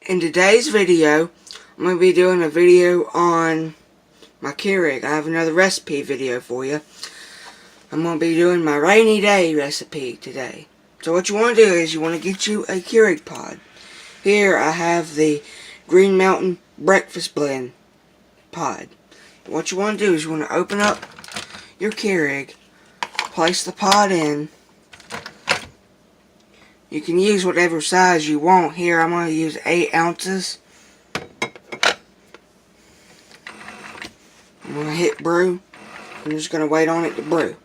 In today's video, I'm going to be doing a video on my Keurig. I have another recipe video for you. I'm going to be doing my rainy day recipe today. So what you want to do is you want to get you a Keurig pod. Here I have the Green Mountain Breakfast Blend pod. What you want to do is you want to open up your Keurig, place the pod in. You can use whatever size you want. Here I'm going to use 8 ounces. I'm going to hit brew. I'm just going to wait on it to brew.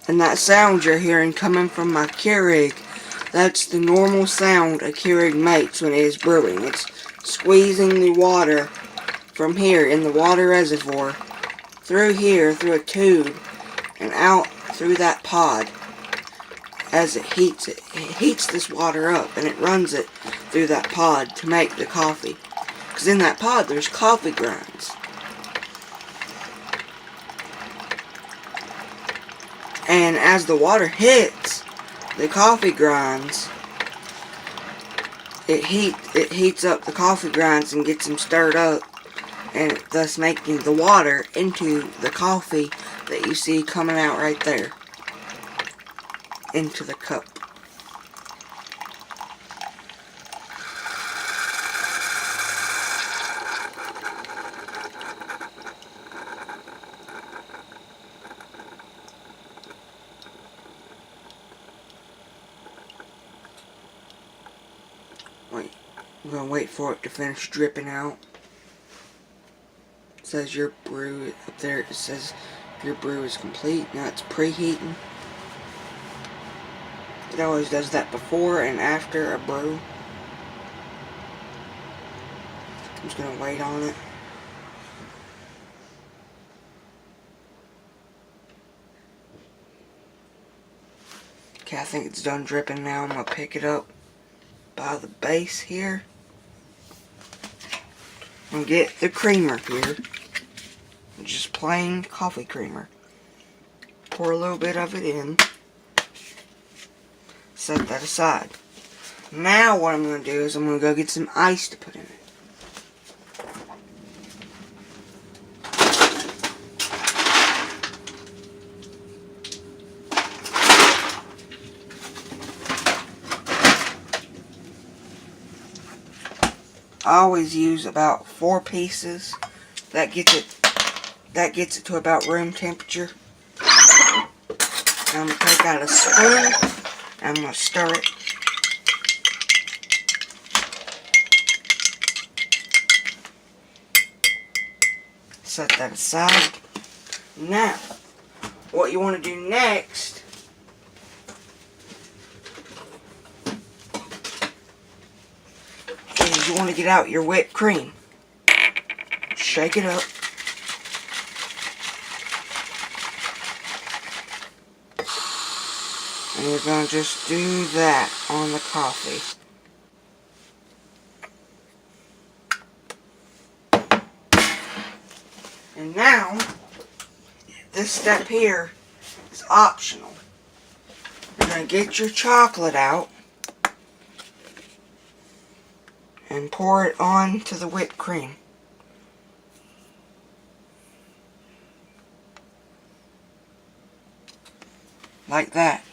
And that sound you're hearing coming from my Keurig, that's the normal sound a Keurig makes when it is brewing. It's squeezing the water from here in the water reservoir through here, through a tube, and out through that pod. As it heats this water up, and it runs it through that pod to make the coffee. Because in that pod there's coffee grounds. And as the water hits the coffee grinds, it heats up the coffee grinds and gets them stirred up, and thus making the water into the coffee that you see coming out right there into the cup. Wait, I'm going to wait for it to finish dripping out. It says your brew, up there it says your brew is complete. Now it's preheating. It always does that before and after a brew. I'm just going to wait on it. Okay, I think it's done dripping now. I'm going to pick it up by the base here. And get the creamer here. Just plain coffee creamer. Pour a little bit of it in. Set that aside. Now what I'm going to do is I'm going to go get some ice to put in it. I always use about 4 pieces. That gets it to about room temperature. I'm going to take out a spoon. I'm going to stir it. Set that aside. Now, what you want to do next is you want to get out your whipped cream. Shake it up. And you're going to just do that on the coffee. And now, this step here is optional. You're going to get your chocolate out and pour it onto the whipped cream. Like that.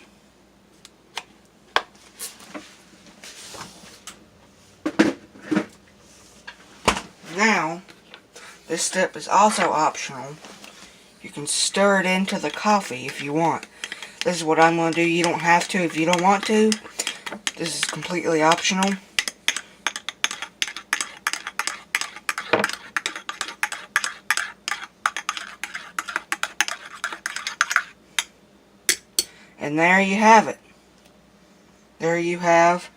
Now, this step is also optional. You can stir it into the coffee if you want. This is what I'm going to do. You don't have to if you don't want to. This is completely optional. And there you have it. There you have,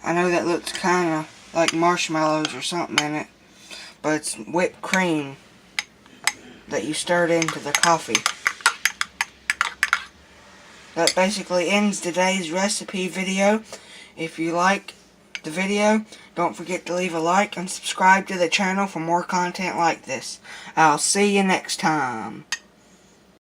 I know that looks kind of like marshmallows or something in it, but it's whipped cream that you stirred into the coffee. That basically ends today's recipe video. If you like the video, don't forget to leave a like and subscribe to the channel for more content like this. I'll see you next time.